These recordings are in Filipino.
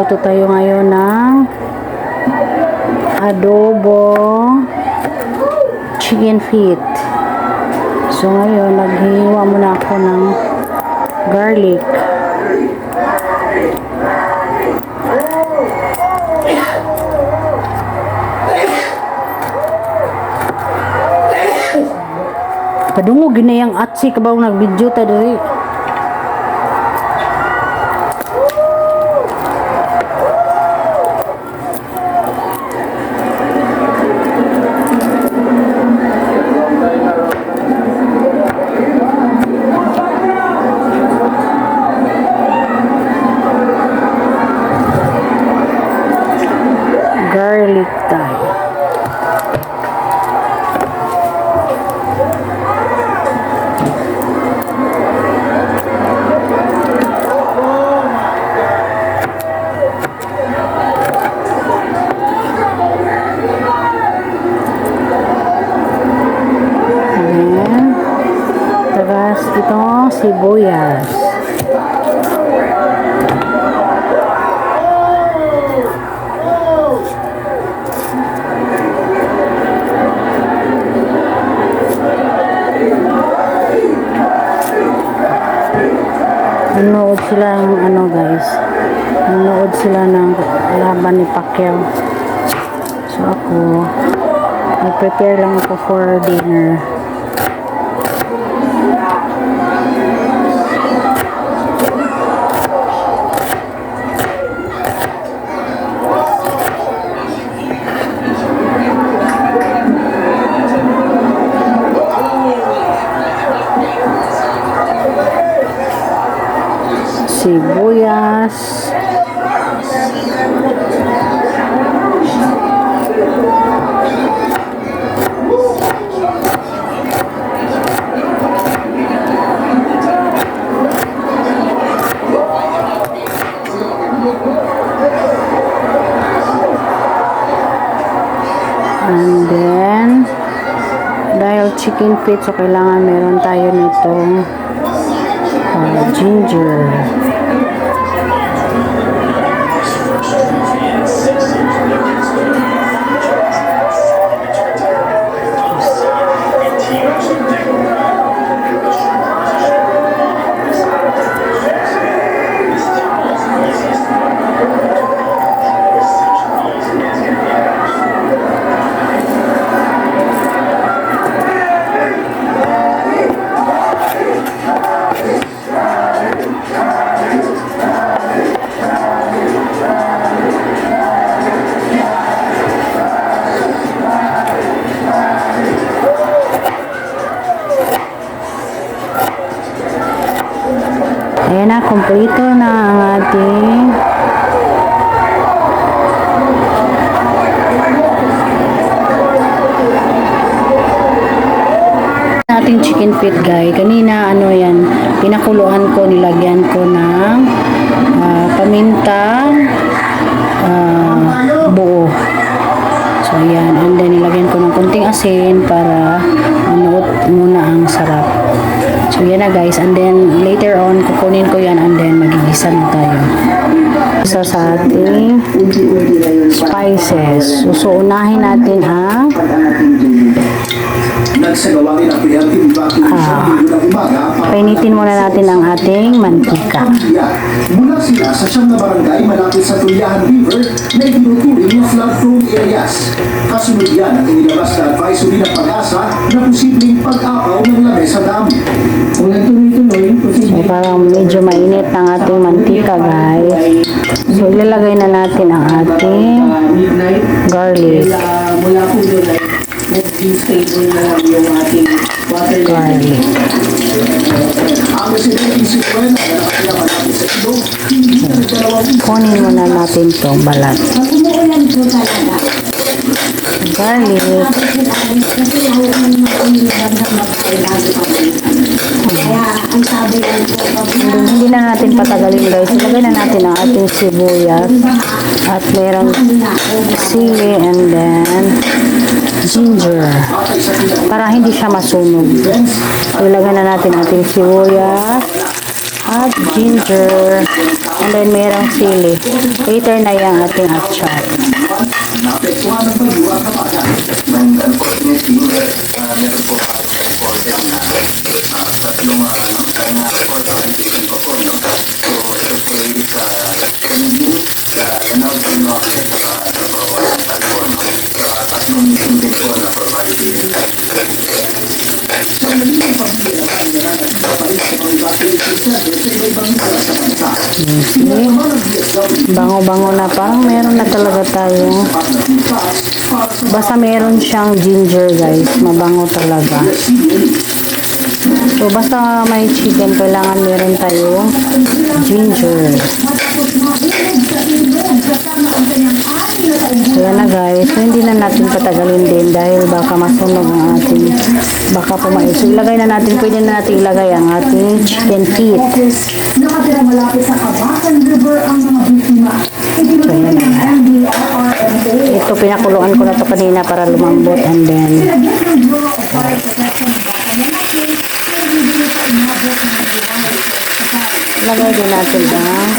Magluluto tayo ngayon ng adobo chicken feet. So ngayon, naghihiwa muna ako ng garlic. Padungog ginayang atsi kabaw nag-video ta diri. Garlic tayo. Tapos itong sibuyas. Nanood sila ng guys. Nanood sila ng laban ni Pacquiao. So ako, nag-prepare lang ako for dinner. Sibuyas, and then dahil chicken feet, so kailangan meron tayo nitong ginger. Ayan na, kompleto na ang ating chicken feet guys. Kanina yan, pinakuluan ko, nilagyan ko ng paminta buo. So ayan, and then nilagyan ko ng konting asin para manuot muna ang sarap. So yan na guys, and then later on kukunin ko yan and then magigisa na tayo. Isa sa ating spices. So unahin natin ang painitin muna natin ang ating mantika. Mula sila sa siyang na barangay malapit sa Tuliahan River na itinuturing yung flood-prone areas. Kasunod yan ang inilabas na advisory ng Pag-asa na posibleng pag-apaw ng lamesa dam. Kung nagtuloy-tuloy, so, parang medyo mainit ang ating mantika guys. So ilalagay na natin ang ating garlic. Mula po doon ay nag-stable na lang yung ating water Garlic. ang residente si Buena na nakakaya malapit sa ilog, hindi na nagdalawang Kunin muna natin itong balat. Pag umuulan po talaga, Garlic. kasi ayaw naman mag-umilab na magkailago pa po. Kaya ang sabi lang po, pag Hindi na natin patagalin guys. Ilagay na natin ang ating sibuyas. At merong sili and then ginger. Para hindi siya masunog. So, ilagay na natin ating sibuyas. at ginger. And then merong sili. Later na yung ating atchar. Naapektuhan ng bagyo ang kabagan. And unfortunately, meron po order na tatlong organization po po yung so especially sa NMU, sa Lanao ng Norte, sa Province ng California, tatlong meeting din po na provided. So, naging pamilya na tayo na nagpapalit sa mga evacuation centers sa iba-ibang lugar sa bansa. Bango-bango na. Parang meron na talaga tayo. Basta meron siyang ginger, guys. Mabango talaga. So, basta may chicken, kailangan meron tayo ginger. So, yan na guys. So, hindi na natin patagalin din dahil baka masunog ang ating, baka pumait. So, ilagay na natin, pwede na natin ilagay ang ating chicken feet. Nakatira malapit sa Kabakan River ang mga biktima. Itinutuloy ng NDRRMA. Ito, pinakuluan ko na to kanina para lumambot and then Sinagyan ng Bureau of Fire Protection ng baka lalaki na bibili sa inabot ng buhay. lagay din natin ang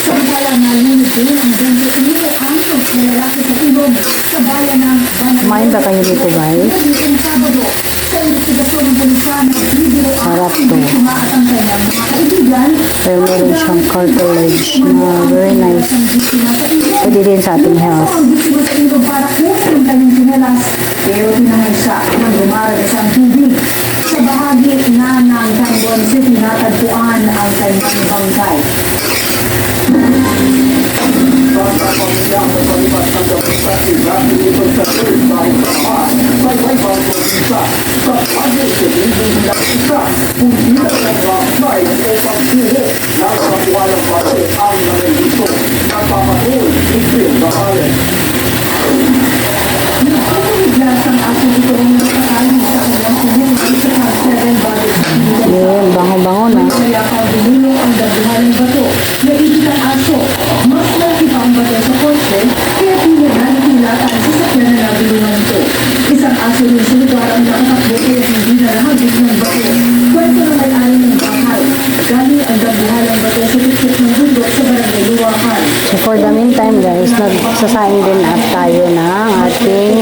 Sa bayan na Lunibin, ang Benjo Emilio Antos na lalaki sa ilog sa bayan ng kumain ba kayo dito guys? Ang Sabado, sa investigasyon ng pulisan, nagbibiro ang Sarap to. biktima at ang kanyang mga kaibigan. Pero meron siyang cartilage na very nice. Pwede din sa ating health. Ang biktima sa ilog para kunin ang kanyang sinelas, pero tinangay siya nang dumarag sa tubig. Sa bahagi na ng Tangon City, natagpuan ang kanyang bangkay. Basta pamilya ang pagpalipat ng demonstrasi dahil ito sa third dahil sa kahan sa iba-ibang probinsya. Sa pagod sa hindi nila isa, kung hindi na nag-apply o pagsuho, nasa buwalang base ang narendito. Nagpapatuloy, April Bahayan. Nagpapaglas ang ating ito ang nakakain sa kanyang community sa Seven Valleys. Yun, bango-bango na. Kaya pagdulong ang dabuhan ng bato na ang aso. Mas malaki pa ang bato sa kotse, kaya pilit na nakilata ang sasakyan na nabulungan ito. Isang aso rin sa lugar ang nakatakbo kaya hindi na nahagis ng bato. Kwento na may-ari ng bahay. Galing ang dabuhan ng bato sa tuktok ng bundok sa barangay Luwakan. So for the meantime guys, nagsasaing din at tayo ng ating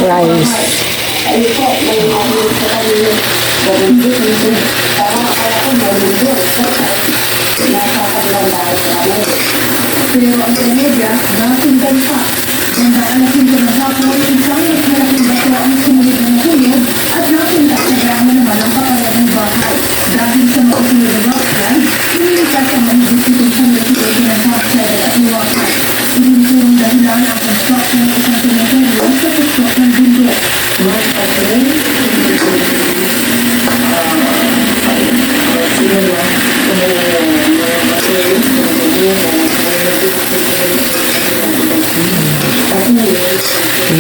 rice. Pero ang trahedya, dating bansa. Gandaan na pinto ng hapon, isang malaking bato ang sumunod ng hulog at napinta sa grama naman ang pakalan ng bahay. Dahil sa mausunod na lockdown, inilikas ang mahigit itong pumilitin ng Top 7 at Luwakan. Inilinong dahilan ang construction ng isang cemetery sa tuktok ng bundok. Right of way,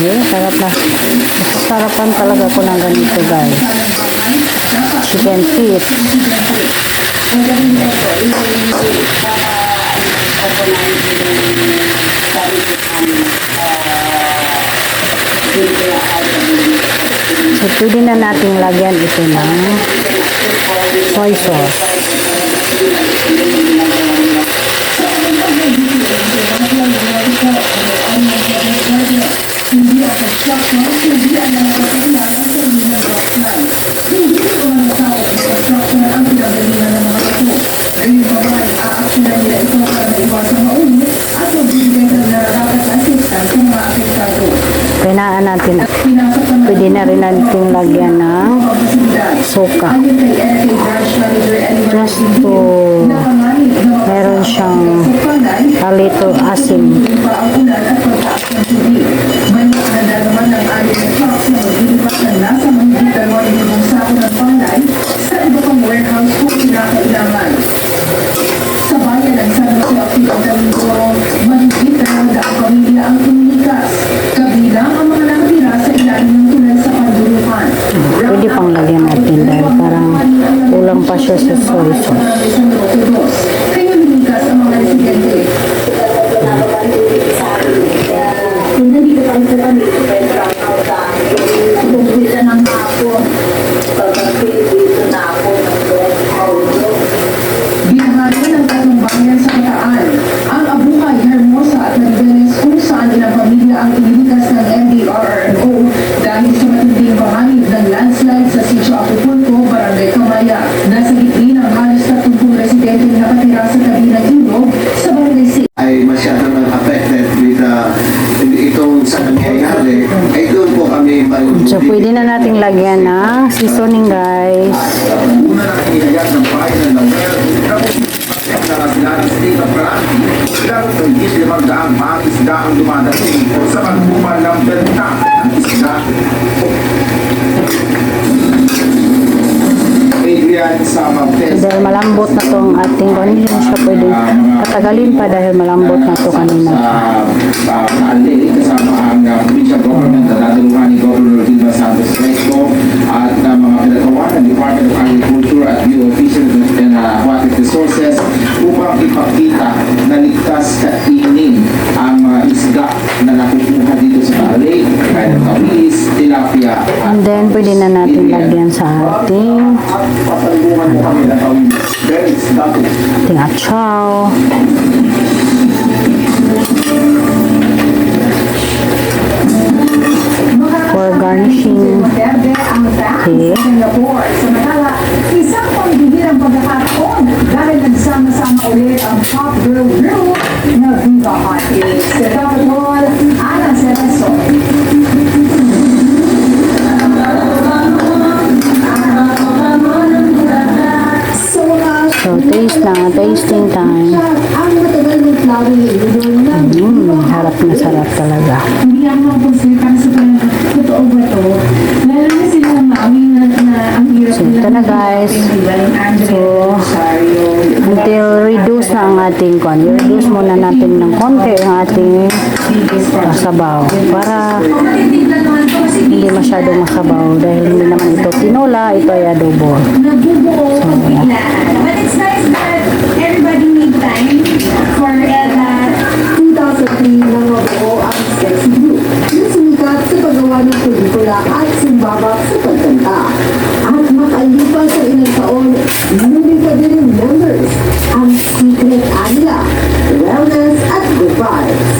Yeah, sarap na. Sarapan talaga ko ng ganito guys. Chicken feet. So, pwede na natin lagyan ito ng soy sauce. hindi ang construction, hindi ang mga kasabihan sa inyo ng background. Hindi ito ang tao ang construction ang pinagalingan ng mga bato. Gayunpaman, aaksyonan nila ito para maiwasan maunit at magbibigay ng nararapat assistance sa mga apektado. Pinaan natin. Pinasok naman Pwede na rin natin lagyan ng ang posibilidad. suka. Ayon kay NFA Branch Manager Edward Just Sindhi, to napanganib na meron siyang a little asin. pa ang ulan at pagtaas ng tubig. May nakahanda naman ng aling ng trucks na maglilipat ng nasa mahigit 2,000 sako ng palay sa iba pang warehouse kung kinakailangan. Sa bayan ng San Jose Occidental Mindoro, mahigit 200 pamilya ang tumilikas. Kabilang ang mga nakatira sa ilalim ng tulay sa Pandulukan. Pwede pang lagyan natin dahil parang kulang pa siya sa soy sauce. Kaya lumikas ang mga residente. lagyan ng seasoning, guys. Una na inayat ng bahay ng Lawel na pagkakaroon ng state of gravity dahil ng 500 mga isda ang dumadating sa pagbuman ng benta ng isda. Adrian sa Martes. Dahil malambot na tong ating hindi na siya pwede katagalin pa dahil malambot na to kanina. Sa Alde, kasama ang provincial government at natulungan ni Governor Vilma Santos Fresco at mga pinagawa ng Department of Agriculture at Geofisheries and Aquatic Resources upang ipakita na ligtas kainin ang mga isda na nakukuha dito sa Alde, kaya ng kawis, tilapia, And then, pwede na natin lagyan sa ating Pasalungan mo kami na kawin. Berries, dati. atsaw. For garnishing. Duterte ang ban Okay. sa Singapore. Samantala, isang pambihirang pagkakataon dahil nagsama-sama ulit ang top girl group na Viva Hot Cakes. Sa Kapitol, Ana Cerezo. So, So, taste na. Tasting time. ang matagal ng flower idol na Harap na sarap talaga. hindi ako magpagsalita sa kanya, totoo ba to? Lalo na sila mami na ang hirap So, ito na, guys. So, until reduce na ang ating kwan. I-reduce muna natin ng konti ang ating sabaw para hindi masyadong masabaw dahil hindi naman ito tinola, ito ay adobo. Nabubuo ang biglaan. But it's nice that everybody need time for Ella. 2003 nang mabuo ang sexy group na sumikat sa paggawa ng pelikula at simbabak sa pagkanta. At makalipas sa ilang taon, moving pa din yung members ang secret nila, wellness at good vibes.